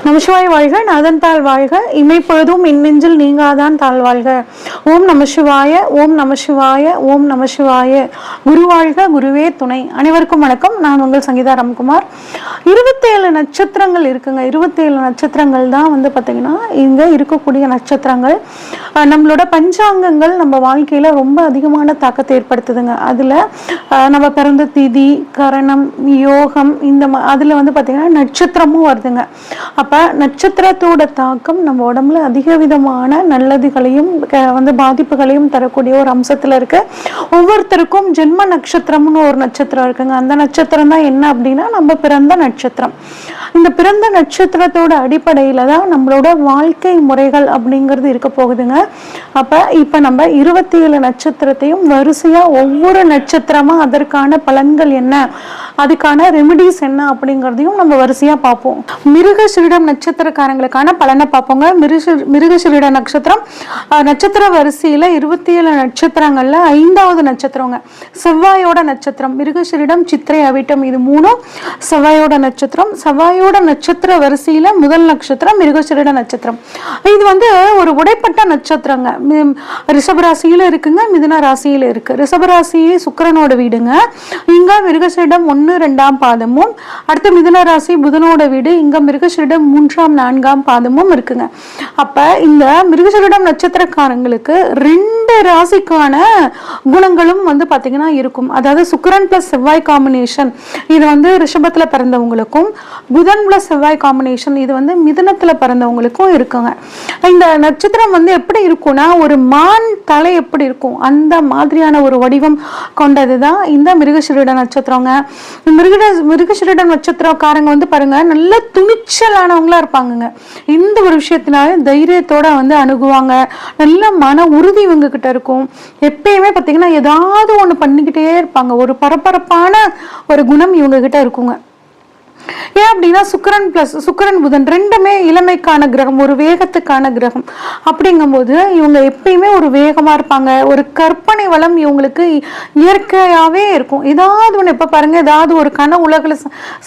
நமசிவாய வாழ்க, நாதன் தாழ் வாழ்க, இமைப்பொழுதும் இன்னெஞ்சில் நீங்காதான் தாழ் வாழ்க. ஓம் நமசிவாய, ஓம் நமசிவாய, ஓம் நமசிவாய. குரு வாழ்க, குருவே துணை. அனைவருக்கும் வணக்கம். நான் உங்கள் சங்கீதா ராம்குமார். 27 நட்சத்திரங்கள் இருக்குங்க. 27 நட்சத்திரங்கள் தான் பார்த்தீங்கன்னா இங்க இருக்கக்கூடிய நட்சத்திரங்கள். நம்மளோட பஞ்சாங்கங்கள் நம்ம வாழ்க்கையில ரொம்ப அதிகமான தாக்கத்தை ஏற்படுத்துதுங்க. அதுல நம்ம பிறந்த திதி, கரணம், யோகம், இந்த அதுல பார்த்தீங்கன்னா நட்சத்திரமும் வருதுங்க. அப்ப நட்சத்திரத்தோட தாக்கம் நம்ம உடம்புல அதிக விதமான நல்லதுகளையும் பாதிப்புகளையும் தரக்கூடிய ஒரு அம்சத்துல இருக்கு. ஒவ்வொருத்தருக்கும் ஜென்ம நட்சத்திரம்னு ஒரு நட்சத்திரம் இருக்குங்க. அந்த நட்சத்திரம் தான் என்ன அப்படின்னா நம்ம பிறந்த நட்சத்திரம். இந்த பிறந்த நட்சத்திரத்தோட அடிப்படையில தான் நம்மளோட வாழ்க்கை முறைகள் அப்படிங்கிறது இருக்க போகுதுங்க. அப்ப இப்ப நம்ம 27 நட்சத்திரத்தையும் வரிசையா ஒவ்வொரு நட்சத்திரமா அதற்கான பலன்கள் என்ன, அதுக்கான ரெமிடிஸ் என்ன அப்படிங்கிறதையும் நம்ம வரிசையா பார்ப்போம். மிருகசீரிடம் நட்சத்திரக்காரங்களுக்கான பலனை பார்ப்போங்க. மிருகசீரிட நட்சத்திரம் நட்சத்திர வரிசையில 27 நட்சத்திரங்கள்ல 5வது நட்சத்திரங்க. செவ்வாயோட நட்சத்திரம். மிருகசீரிடம், சித்திரை, அவிட்டம், இது 3 செவ்வாயோட நட்சத்திரம். செவ்வாயோட நட்சத்திர வரிசையில முதல் நட்சத்திரம் மிருகசீரிட நட்சத்திரம். இது ஒரு உடைப்பட்ட நட்சத்திரங்க. ரிஷபராசியில இருக்குங்க, மிதுன ராசியில இருக்கு. ரிஷபராசியே சுக்கிரனோட வீடுங்க. இங்க மிருகசீரிடம் 1, 2ஆம் பாதமும், அடுத்து மிதுன ராசி புதனோட வீடு. இங்க மிருகசீரிடம் 3ஆம் 4ஆம் பாதமும் இருக்குங்க. அப்ப இந்த மிருகசீரிடம் நட்சத்திரக்காரங்களுக்கு 2 ராசிக்கான குணங்களும் பாத்தீங்கன்னா இருக்கும். அதாவது சுக்கிரன் பிளஸ் செவ்வாய் காம்பினேஷன் இது ரிஷபத்துல பிறந்தவங்களுக்கும், புதன் பிளஸ் செவ்வாய் காம்பினேஷன் இது மிதுனத்துல பிறந்தவங்களுக்கும் இருக்குங்க. இந்த நட்சத்திரம் எப்படி இருக்கும்னா ஒரு மான் தலை எப்படி இருக்கும் அந்த மாதிரியான ஒரு வடிவம் கொண்டதுதான் இந்த மிருகசீரிட நட்சத்திரங்க. மிருகசீரிட நட்சத்திரக்காரங்க பாருங்க நல்ல துணிச்சலானவங்களா இருப்பாங்க. இந்த ஒரு விஷயத்தினால தைரியத்தோட அணுகுவாங்க. நல்ல மன உறுதி இவங்க கிட்ட இருக்கும். எப்பயுமே பாத்தீங்கன்னா ஏதாவது ஒண்ணு பண்ணிக்கிட்டே இருப்பாங்க. ஒரு பரபரப்பான ஒரு குணம் இவங்க கிட்ட இருக்குங்க. ஏன் அப்படின்னா சுக்கிரன் புதன் ரெண்டுமே இளமைக்கான கிரகம், ஒரு வேகத்துக்கான கிரகம். அப்படிங்கும்போது இவங்க எப்பயுமே ஒரு வேகமா இருப்பாங்க. ஒரு கற்பனை வளம் இவங்களுக்கு இயற்கையாவே இருக்கும். ஏதாவது ஒண்ணு எப்ப பாருங்க ஏதாவது ஒரு கன உலகில்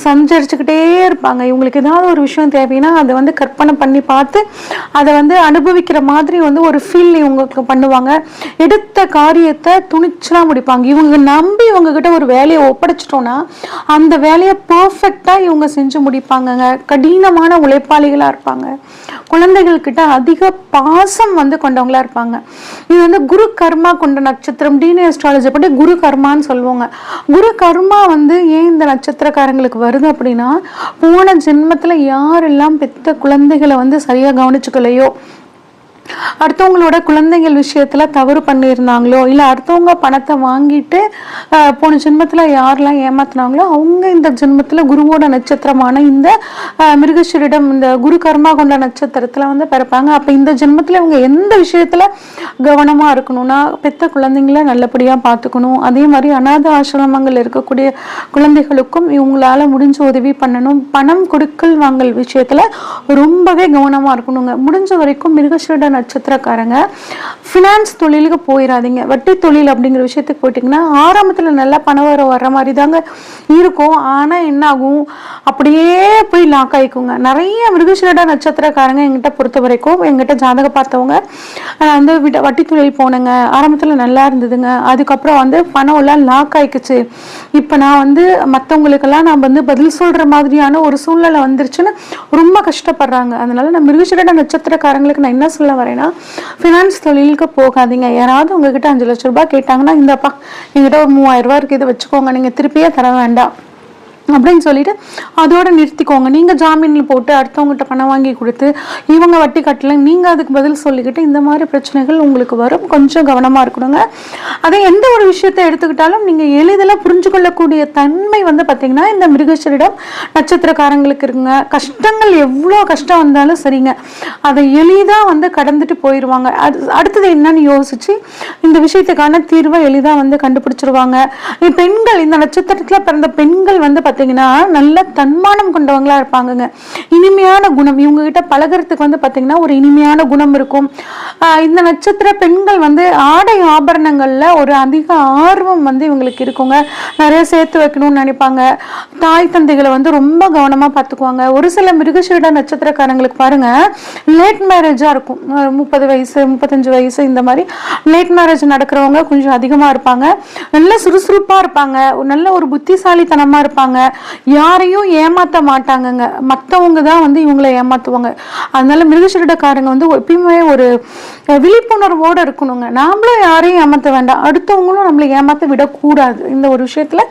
சஞ்சரிச்சுக்கிட்டே இருப்பாங்க. இவங்களுக்கு ஏதாவது ஒரு விஷயம் தேவைன்னா அதை கற்பனை பண்ணி பார்த்து அதை அனுபவிக்கிற மாதிரி ஒரு ஃபீல் இவங்களுக்கு பண்ணுவாங்க. எடுத்த காரியத்தை துணிச்சலா முடிப்பாங்க. இவங்க நம்பி இவங்க கிட்ட ஒரு வேலையை ஒப்படைச்சிட்டோம்னா அந்த வேலையை பெர்ஃபெக்டா இவங்க செஞ்சு முடிப்பாங்க. கடினமான உழைப்பாளிகளா இருப்பாங்க. குழந்தைகள் கிட்ட அதிக பாசம் கொண்டவங்களா இருப்பாங்க. இது குரு கர்மா கொண்ட நட்சத்திரம். டிஎன்ஏ அஸ்ட்ராலஜி படி குரு கர்மான்னு சொல்லுவாங்க. குரு கர்மா ஏன் இந்த நட்சத்திரக்காரங்களுக்கு வருது அப்படின்னா போன ஜென்மத்துல யாரெல்லாம் பெத்த குழந்தைகளை சரியா கவனிச்சுக்கலையோ, அடுத்தவங்களோட குழந்தைகள் விஷயத்துல தவறு பண்ணியிருந்தாங்களோ, இல்ல அடுத்தவங்க பணத்தை வாங்கிட்டு போன ஜென்மத்துல யாரெல்லாம் ஏமாத்தினாங்களோ அவங்க இந்த ஜென்மத்துல குருவோட நட்சத்திரமான இந்த மிருகசீரிடம் இந்த குரு கர்மா கொண்ட நட்சத்திரத்துல பிறப்பாங்க. அப்ப இந்த ஜென்மத்துல இவங்க எந்த விஷயத்துல கவனமா இருக்கணும்னா பெத்த குழந்தைங்கள நல்லபடியா பார்த்துக்கணும். அதே மாதிரி அநாத ஆசிரமங்கள் இருக்கக்கூடிய குழந்தைகளுக்கும் இவங்களால முடிஞ்ச உதவி பண்ணணும். பணம் கொடுக்கல் வாங்கல் விஷயத்துல ரொம்பவே கவனமா இருக்கணுங்க. முடிஞ்ச வரைக்கும் மிருகசீரிட நட்சத்திரக்காரங்க பினான்ஸ் தொழிலுக்கு போயிடாதீங்க. வட்டி தொழில் அப்படிங்கிற விஷயத்துக்கு போயிட்டீங்கன்னா ஆரம்பத்துல நல்லா பணம் வர்ற மாதிரி தாங்க இருக்கும். ஆனா என்ன ஆகும், அப்படியே போய் லாக் ஆயிக்குங்க. நிறைய மிருகசீரிட நட்சத்திரக்காரங்க எங்கிட்ட பொறுத்த வரைக்கும், எங்கிட்ட ஜாதகம் பார்த்தவங்க வட்டி தொழில் போனேங்க, ஆரம்பத்துல நல்லா இருந்ததுங்க, அதுக்கப்புறம் பணம் எல்லாம் லாக் ஆயிக்குச்சு, இப்ப நான் மற்றவங்களுக்கெல்லாம் நான் பதில் சொல்ற மாதிரியான ஒரு சூழ்நிலை வந்துருச்சுன்னு ரொம்ப கஷ்டப்படுறாங்க. அதனால நான் மிருகசீரிட நட்சத்திரக்காரங்களுக்கு நான் என்ன சொல்ல வரேன்னா, ஃபினான்ஸ் தொழிலுக்கு போகாதீங்க. யாராவது உங்ககிட்ட 5 லட்சம் ரூபாய் கேட்டாங்கன்னா, இந்தப்பா என்கிட்ட ஒரு 3000 ரூபாய் இருக்கு, இதை வச்சுக்கோங்க, நீங்க திருப்பியே தர வேண்டாம் அப்படின்னு சொல்லிட்டு அதோட நிறுத்திக்கோங்க. நீங்க ஜாமீன்ல போட்டு அடுத்தவங்ககிட்ட பணம் வாங்கி கொடுத்து இவங்க வட்டி கட்டல, நீங்க அதுக்கு பதில் சொல்லிக்கிட்டு இந்த மாதிரி பிரச்சனைகள் உங்களுக்கு வரும். கொஞ்சம் கவனமா இருக்கணுங்க. அதை எந்த ஒரு விஷயத்தை எடுத்துக்கிட்டாலும் நீங்க எளிதில் புரிஞ்சு கொள்ளக்கூடிய தன்மை பாத்தீங்கன்னா இந்த மிருகசீரிடம் நட்சத்திரக்காரங்களுக்கு இருக்குங்க. கஷ்டங்கள் எவ்வளோ கஷ்டம் வந்தாலும் சரிங்க, அதை எளிதா கடந்துட்டு போயிடுவாங்க. அடுத்தது என்னன்னு யோசிச்சு இந்த விஷயத்துக்கான தீர்வை எளிதா கண்டுபிடிச்சிருவாங்க. பெண்கள், இந்த நட்சத்திரத்துல பிறந்த பெண்கள் பார்த்தீங்கன்னா நல்ல தன்மானம் கொண்டவங்களா இருப்பாங்கங்க. இனிமையான குணம், இவங்க கிட்ட பழகிறதுக்கு வந்து பார்த்தீங்கன்னா ஒரு இனிமையான குணம் இருக்கும். இந்த நட்சத்திர பெண்கள் வந்து ஆடை ஆபரணங்கள்ல ஒரு அதிக ஆர்வம் வந்து இவங்களுக்கு இருக்குங்க. நிறைய சேர்த்து வைக்கணும்னு நினைப்பாங்க. தாய் தந்தைகளை வந்து ரொம்ப கவனமா பார்த்துக்குவாங்க. ஒரு சில மிருகசீரிட நட்சத்திரக்காரங்களுக்கு பாருங்க லேட் மேரேஜா இருக்கும். 30 வயசு 35 வயசு இந்த மாதிரி லேட் மேரேஜ் நடக்கிறவங்க கொஞ்சம் அதிகமா இருப்பாங்க. நல்ல சுறுசுறுப்பா இருப்பாங்க, நல்ல ஒரு புத்திசாலித்தனமா இருப்பாங்க, யாரையும் ஏமாத்த மாட்டாங்கங்க. மற்றவங்க தான் வந்து இவங்களை ஏமாத்துவாங்க. அதனால மிருகசீரிடக்காரங்க வந்து எப்பயுமே ஒரு விழிப்புணர்வோடு இருக்கணுங்க. நாமளும் யாரையும் ஏமாற்ற வேண்டாம், அடுத்தவங்களும் நம்மளை ஏமாற்ற விடக்கூடாது. இந்த ஒரு விஷயத்துல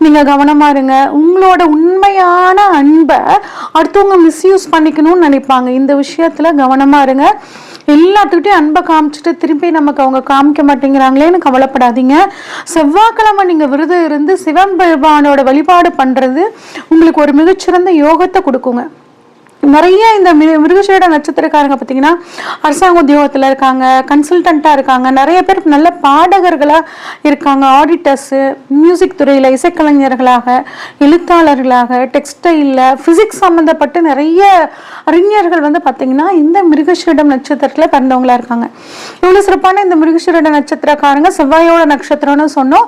நீங்க கவனமா இருங்க. உங்களோட உண்மையான அன்பை அடுத்தவங்க மிஸ்யூஸ் பண்ணிக்கணும்னு நினைப்பாங்க. இந்த விஷயத்துல கவனமா இருங்க. எல்லாத்துக்கிட்டையும் அன்பை காமிச்சிட்டு திருப்பி நமக்கு அவங்க காமிக்க மாட்டேங்கிறாங்களேன்னு கவலைப்படாதீங்க. செவ்வாய்க்கிழமை நீங்க விரதம் இருந்து சிவன் பெருமானோட வழிபாடு பண்றது உங்களுக்கு ஒரு மிகச்சிறந்த யோகத்தை கொடுக்குங்க. நிறைய இந்த மிருகசீரிட நட்சத்திரக்காரங்க பார்த்தீங்கன்னா அரசாங்க உத்தியோகத்தில் இருக்காங்க, கன்சல்டண்ட்டாக இருக்காங்க, நிறைய பேர் நல்ல பாடகர்களாக இருக்காங்க, ஆடிட்டர்ஸு, மியூசிக் துறையில் இசைக்கலைஞர்களாக, எழுத்தாளர்களாக, டெக்ஸ்டைலில், ஃபிசிக்ஸ் சம்மந்தப்பட்டு நிறைய அறிஞர்கள் வந்து பார்த்தீங்கன்னா இந்த மிருகசீரிடம் நட்சத்திரத்தில் பிறந்தவங்களா இருக்காங்க. இவ்வளோ சிறப்பான இந்த மிருகசீரிட நட்சத்திரக்காரங்க செவ்வாயோட நட்சத்திரம்னு சொன்னோம்.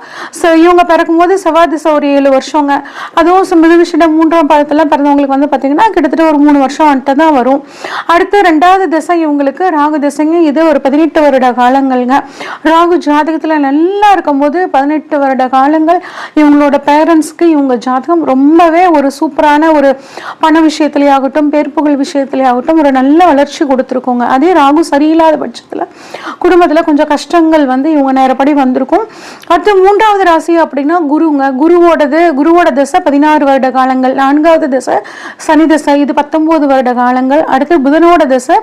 இவங்க பிறக்கும்போது செவ்வாய் திசை ஒரு 7 வருஷங்க. அதுவும் மிருகசீரிடம் 3ஆம் பாதத்தில் பிறந்தவங்களுக்கு வந்து பார்த்தீங்கன்னா கிட்டத்தட்ட ஒரு 3 வருஷம் வந்துட்டு தான் வரும். அடுத்து 2வது திசை இவங்களுக்கு ராகு திசைங்க. இது ஒரு 18 வருட காலங்கள்ங்க. ராகு ஜாதகத்துல நல்லா இருக்கும்போது 18 வருட காலங்கள் இவங்களோட பேரண்ட்ஸ்க்கு இவங்க ஜாதகம் ரொம்பவே ஒரு சூப்பரான ஒரு பண விஷயத்திலே ஆகட்டும், பேர்ப்புகழ் விஷயத்திலே ஆகட்டும் ஒரு நல்ல வளர்ச்சி கொடுத்துருக்கோங்க. அதே ராகு சரியில்லாத பட்சத்துல குடும்பத்துல கொஞ்சம் கஷ்டங்கள் வந்து இவங்க நேரப்படி வந்திருக்கும். அடுத்து 3வது ராசி அப்படின்னா குருங்க. குருவோட திசை 16 வருட காலங்கள். 4வது திசை சனி திசை, இது 19 வருட காலங்கள். அடுத்து புதனோட திசை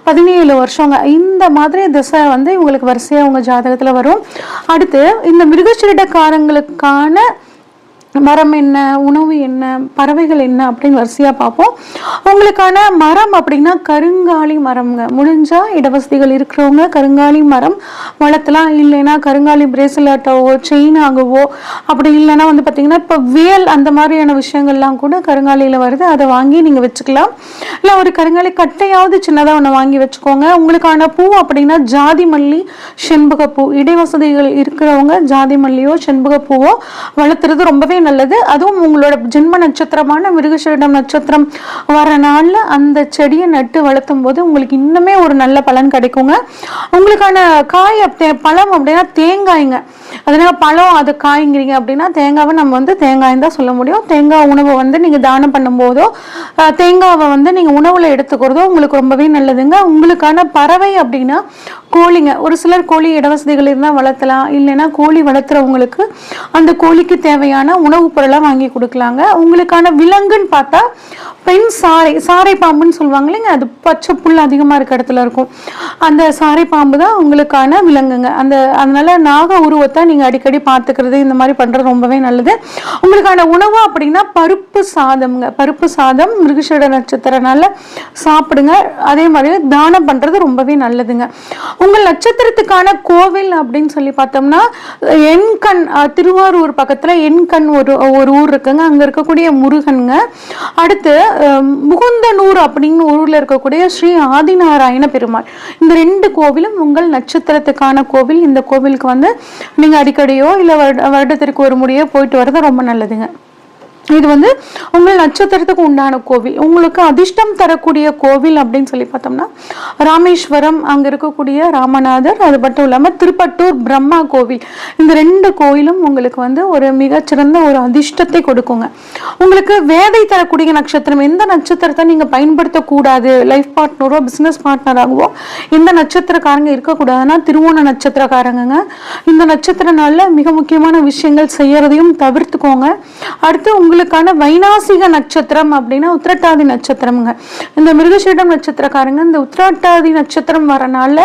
17 வருஷங்க. இந்த மாதிரி திசை வந்து இவங்களுக்கு வரிசையா உங்க ஜாதகத்துல வரும். அடுத்து இந்த மிருகசீரிடக்காரங்களுக்கான மரம் என்ன, உணவு என்ன, பறவைகள் என்ன அப்படின்னு வரிசையாக பார்ப்போம். உங்களுக்கான மரம் அப்படின்னா கருங்காலி மரம்ங்க. முடிஞ்சா இடவசதிகள் இருக்கிறவங்க கருங்காலி மரம் வளர்த்தலாம். இல்லைன்னா கருங்காலி பிரேஸ்லெட்டாவோ செயினாகவோ, அப்படி இல்லைன்னா வந்து பார்த்தீங்கன்னா இப்போ வேல் அந்த மாதிரியான விஷயங்கள்லாம் கூட கருங்காலியில் வருது, அதை வாங்கி நீங்கள் வச்சுக்கலாம். இல்லை ஒரு கருங்காலி கட்டையாவது சின்னதாக ஒன்று வாங்கி வச்சுக்கோங்க. உங்களுக்கான பூ அப்படின்னா ஜாதி மல்லி, செண்பகப்பூ. இடைவசதிகள் இருக்கிறவங்க ஜாதி மல்லியோ செண்பகப்பூவோ வளர்த்துறது ரொம்பவே நல்லது. அதுவும் உங்களோட ஜென்ம நட்சத்திரமான மிருகசீரிடம் நட்சத்திரம் வர நாள்ல அந்த செடியை நட்டு வளர்த்தும் போது உங்களுக்கு இன்னுமே ஒரு நல்ல பலன் கிடைக்குங்க. உங்களுக்கான காய் பழம் அப்படின்னா தேங்காய்ங்க. அதனால பழம் அது காய்ங்கிறீங்க அப்படின்னா தேங்காவை நம்ம வந்து தேங்காய் தான் சொல்ல முடியும். தேங்காய் உணவை வந்து நீங்க தானம் பண்ணும் போதோ தேங்காவை வந்து நீங்க உணவுல எடுத்துக்கிறதோ உங்களுக்கு ரொம்பவே நல்லதுங்க. உங்களுக்கான பறவை அப்படின்னா கோழிங்க. ஒரு சிலர் கோழி இடவசதிகள் இருந்தால் வளர்த்தலாம். இல்லைன்னா கோழி வளர்த்துறவங்களுக்கு அந்த கோழிக்கு தேவையான உணவுப் பொருளை வாங்கி கொடுக்கலாங்க. உங்களுக்கான விலங்குன்னு பார்த்தா பெண் சாரை பாம்புன்னு சொல்லுவாங்க இல்லைங்க, அது பச்சை புல் அதிகமாக இருக்க இடத்துல இருக்கும். அந்த சாரை பாம்பு தான் உங்களுக்கான விலங்குங்க. அதனால நாக உருவத்தை நீங்கள் அடிக்கடி பார்த்துக்கிறது இந்த மாதிரி பண்ணுறது ரொம்பவே நல்லது. உங்களுக்கான உணவு அப்படின்னா பருப்பு சாதம்ங்க. பருப்பு சாதம் மிருகசீரிட நட்சத்திரனால சாப்பிடுங்க. அதே மாதிரி தானம் பண்ணுறது ரொம்பவே நல்லதுங்க. உங்கள் நட்சத்திரத்துக்கான கோவில் அப்படின்னு சொல்லி பார்த்தோம்னா எண்கண், திருவாரூர் பக்கத்தில் எண்கண் ஒரு ஊர் இருக்குங்க. அங்கே இருக்கக்கூடிய முருகனுங்க. அடுத்து முகுந்தனூர் அப்படின்னு ஊர்ல இருக்கக்கூடிய ஸ்ரீ ஆதிநாராயண பெருமாள். இந்த 2 கோவிலும் உங்கள் நட்சத்திரத்துக்கான கோவில். இந்த கோவிலுக்கு வந்து நீங்க அடிக்கடியோ இல்லை வருடத்திற்கு ஒரு முறையோ போயிட்டு வர்றது ரொம்ப நல்லதுங்க. இது வந்து உங்கள் நட்சத்திரத்துக்கு உண்டான கோவில். உங்களுக்கு அதிர்ஷ்டம் தரக்கூடிய கோவில் அப்படின்னு சொல்லி பார்த்தோம்னா ராமேஸ்வரம், அங்க இருக்கக்கூடிய ராமநாதர், அது மட்டும் இல்லாமல் திருப்பட்டூர் பிரம்மா கோவில். இந்த 2 கோயிலும் உங்களுக்கு வந்து ஒரு மிகச்சிறந்த ஒரு அதிர்ஷ்டத்தை கொடுக்குங்க. உங்களுக்கு வேதை தரக்கூடிய நட்சத்திரம், எந்த நட்சத்திரத்தை நீங்க பயன்படுத்தக்கூடாது, லைஃப் பார்ட்னரோ பிசினஸ் பார்ட்னராகவோ எந்த நட்சத்திரக்காரங்க இருக்கக்கூடாதுன்னா திருவோண நட்சத்திரக்காரங்க. இந்த நட்சத்திர நாள்ல மிக முக்கியமான விஷயங்கள் செய்யறதையும் தவிர்த்துக்கோங்க. அடுத்து உங்களுக்கான வைநாசிக நட்சத்திரம் அப்படின்னா உத்திரட்டாதி நட்சத்திரம்ங்க. இந்த மிருகசீரிடம் நட்சத்திரக்காரங்க இந்த உத்திரட்டாதி நட்சத்திரம் வரனால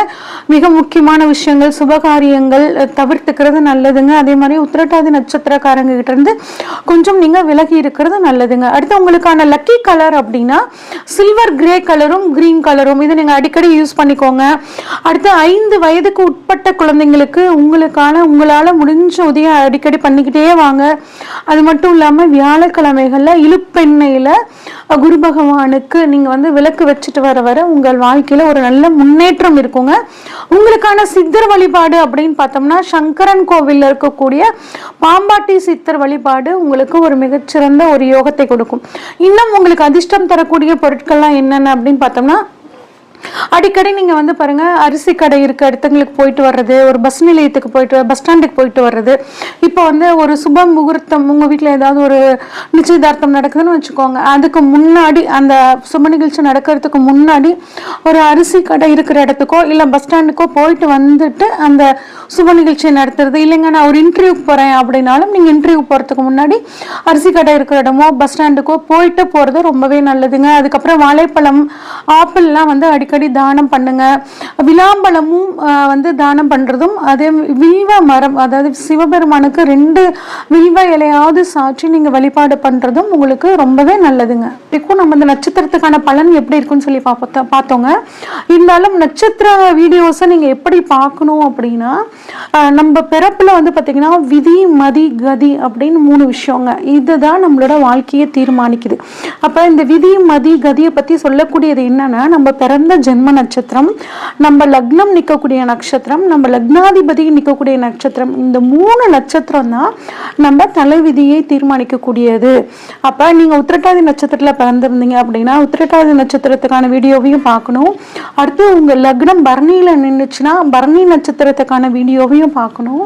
மிக முக்கியமான விஷயங்கள் சுபகாரியங்கள் தவிர்த்துக்கிறது நல்லதுங்க. அதே மாதிரி உத்திரட்டாதி நட்சத்திரக்காரங்க கிட்ட இருந்து கொஞ்சம் நீங்க விலகி இருக்கிறது நல்லதுங்க. அடுத்து உங்களுக்கான லக்கி கலர் அப்படின்னா சில்வர் கிரே கலரும் கிரீன் கலரும். இதை நீங்க அடிக்கடி யூஸ் பண்ணிக்கோங்க. அடுத்து 5 வயதுக்கு உட்பட்ட குழந்தைங்களுக்கு உங்களால முடிஞ்ச உதவியை அடிக்கடி பண்ணிக்கிட்டே வாங்க. அது மட்டும் இல்லாம வியாழக்கிழமைகளில் இழுப்பெண்ணெயில் குரு பகவானுக்கு நீங்கள் வந்து விளக்கு வச்சுட்டு வர வர உங்கள் வாழ்க்கையில் ஒரு நல்ல முன்னேற்றம் இருக்குங்க. உங்களுக்கான சித்தர் வழிபாடு அப்படின்னு பார்த்தோம்னா சங்கரன் கோவிலில் இருக்கக்கூடிய பாம்பாட்டி சித்தர் வழிபாடு உங்களுக்கு ஒரு மிகச்சிறந்த ஒரு யோகத்தை கொடுக்கும். இன்னும் உங்களுக்கு அதிர்ஷ்டம் தரக்கூடிய பொருட்கள்லாம் என்னென்ன அப்படின்னு பார்த்தோம்னா, அடிக்கடி நீங்கள் வந்து பாருங்கள், அரிசி கடை இருக்க இடத்துங்களுக்கு போயிட்டு வர்றது, ஒரு பஸ் நிலையத்துக்கு போயிட்டு பஸ் ஸ்டாண்டுக்கு போயிட்டு வர்றது, இப்போ வந்து ஒரு சுப முகூர்த்தம் உங்கள் வீட்டில் ஏதாவது ஒரு நிச்சயதார்த்தம் நடக்குதுன்னு வச்சுக்கோங்க, அதுக்கு முன்னாடி அந்த சுப நிகழ்ச்சி நடக்கிறதுக்கு முன்னாடி ஒரு அரிசி கடை இருக்கிற இடத்துக்கோ இல்லை பஸ் ஸ்டாண்டுக்கோ போயிட்டு வந்துட்டு அந்த சுப நிகழ்ச்சியை நடத்துறது. இல்லைங்க நான் ஒரு இன்டர்வியூக்கு போகிறேன் அப்படின்னாலும் நீங்கள் இன்டர்வியூ போகிறதுக்கு முன்னாடி அரிசி கடை இருக்கிற இடமோ பஸ் ஸ்டாண்டுக்கோ போயிட்டு போகிறது ரொம்பவே நல்லதுங்க. அதுக்கப்புறம் வாழைப்பழம், ஆப்பிள்லாம் வந்து அடிக்கடி தானம் பண்ணுங்க. விளாம்பழமும் வந்து தானம் பண்ணுறதும், அதே வில்வ மரம், அதாவது சிவபெருமானுக்கு 2 வில்வ இலையாவது சாட்சி நீங்கள் வழிபாடு பண்ணுறதும் உங்களுக்கு ரொம்பவே நல்லதுங்க. இப்போ நம்ம இந்த நட்சத்திரத்துக்கான பலன் எப்படி இருக்குன்னு சொல்லி பார்த்தோங்க. இருந்தாலும் நட்சத்திர வீடியோஸை நீங்கள் எப்படி பார்க்கணும் அப்படின்னா, நம்ம பிறப்புல வந்து பார்த்தீங்கன்னா விதி மதி கதி அப்படின்னு 3 விஷயங்க. இதுதான் நம்மளோட வாழ்க்கையை தீர்மானிக்குது. அப்போ இந்த விதி மதி கதியை பற்றி சொல்லக்கூடியது என்னன்னா, நம்ம பிறந்த ஜென்ம நட்சத்திரம், நம்ம லக்னம் நிற்கக்கூடிய நட்சத்திரம், நம்ம லக்னாதிபதி நிற்கக்கூடிய நட்சத்திரம், இந்த 3 நட்சத்திரம் தான் நம்ம தலைவிதியை தீர்மானிக்கக்கூடியது. அப்போ நீங்கள் உத்திரட்டாதி நட்சத்திரத்தில் பிறந்திருந்தீங்க அப்படின்னா உத்திரட்டாதி நட்சத்திரத்துக்கான வீடியோவையும் பார்க்கணும். அடுத்து உங்கள் லக்னம் பரணியில் நின்றுச்சுன்னா பரணி நட்சத்திரத்துக்கான வீடியோவையும் பார்க்கணும்.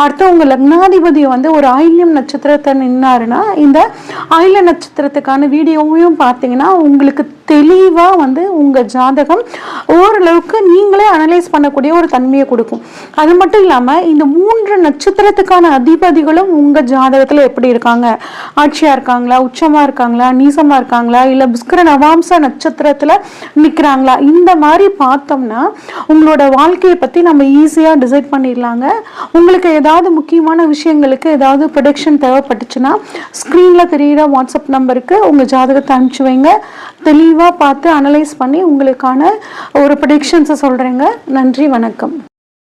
அடுத்து உங்கள் லக்னாதிபதி வந்து ஒரு ஆயில்யம் நட்சத்திரத்தை நின்னாருன்னா இந்த ஆயில்ய நட்சத்திரத்துக்கான வீடியோவையும் பார்த்தீங்கன்னா உங்களுக்கு தெளிவாக வந்து உங்கள் ஜாதகம் ஓரளவுக்கு நீங்களே அனலைஸ் பண்ணக்கூடிய ஒரு தன்மையை கொடுக்கும். அது மட்டும் இல்லாமல் இந்த 3 நட்சத்திரத்துக்கான அதிபதிகளும் உங்கள் ஜாதகத்தில் எப்படி இருக்காங்க, ஆட்சியாக இருக்காங்களா, உச்சமாக இருக்காங்களா, நீசமாக இருக்காங்களா, இல்லை புஷ்கர நவாம்ச நட்சத்திரத்தில் நிற்கிறாங்களா, இந்த மாதிரி பார்த்தோம்னா உங்களோட வாழ்க்கையை பற்றி நம்ம ஈஸியாக டிசைட் பண்ணிடலாங்க. உங்களுக்கு ஏதாவது முக்கியமான விஷயங்களுக்கு ஏதாவது ப்ரொடக்ஷன் தேவைப்பட்டுச்சுன்னா ஸ்க்ரீனில் தெரிகிற வாட்ஸ்அப் நம்பருக்கு உங்கள் ஜாதகத்தை அனுப்பிச்சு வைங்க. தெளிவாக பார்த்து அனலைஸ் பண்ணி உங்களுக்கான ஒரு ப்ரெடிக்ஷன்ஸை சொல்கிறேங்க. நன்றி, வணக்கம்.